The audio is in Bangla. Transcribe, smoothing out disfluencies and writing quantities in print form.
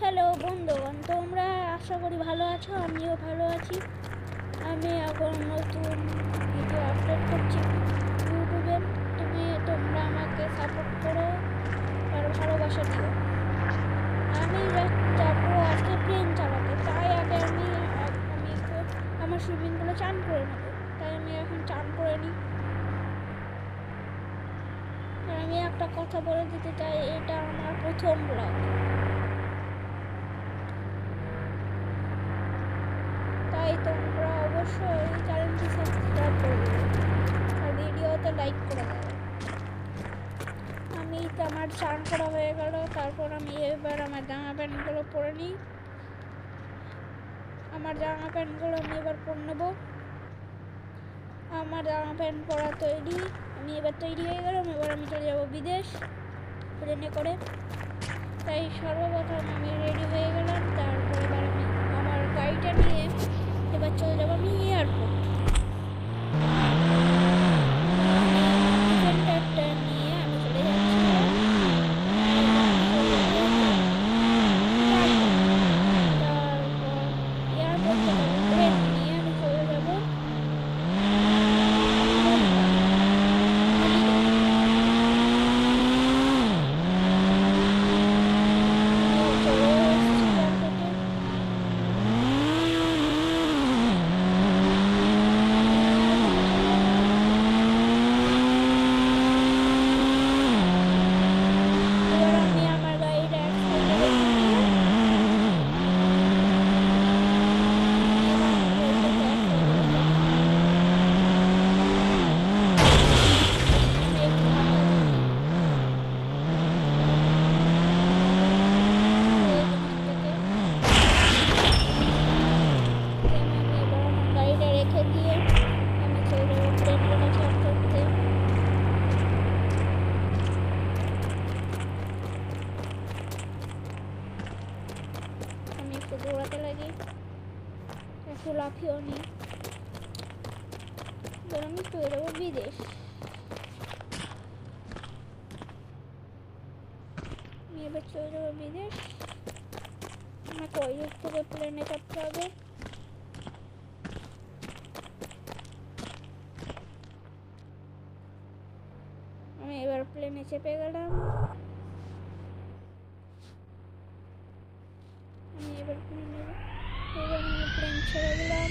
হ্যালো বন্ধুগণ, তোমরা আশা করি ভালো আছো। আমিও ভালো আছি। আমি এখন নতুন ভিডিও আপলোড করছি ইউটিউবে। তোমরা আমাকে সাপোর্ট করো আর ভালোবাসা দিও। আমি যাবো আজকে প্লেন চালাতে, তাই আগে আমি আমার সুইমিংগুলো চান করে নেবো। তাই আমি এখন চান করে নিই। আর আমি একটা কথা বলে দিতে চাই, এটা আমার প্রথম ব্লগ। তাই তোমরা অবশ্যই চ্যানেলটি সাবস্ক্রাইব করে দেবে আর ভিডিওতে লাইক করে দেবে। আমার চান করা হয়ে গেল। তারপর আমি এবার আমার জামা প্যান্টগুলো পরে নিই। আমার জামা প্যান্টগুলো আমি এবার পরে নেবো। আমার জামা প্যান্ট পরা তৈরি। আমি এবার তৈরি হয়ে গেলাম। এবার আমি চলে যাবো বিদেশ প্লেনে করে। তাই সর্বপ্রথম আমি রেডি হয়ে গেলাম। তারপর এবার আমি আমার গাড়িটা নিয়ে এবার চলে যাবো আমি এয়ারপোর্ট। নিয়ে আমি চলে যাচ্ছি এয়ারপোর্ট থেকে ট্রেন নিয়ে আমি চলে যাবো দৌড়াতে লাগি, একটু লাফিও নিই। এবার আমি চলে যাবো বিদেশ। আমি এবার চলে যাবো বিদেশ। আমাকে ওই দিক থেকে প্লেনে চাপতে হবে। আমি এবার প্লেনে চেপে গেলাম। আমি এবার প্লেন ছেড়ে দিলাম।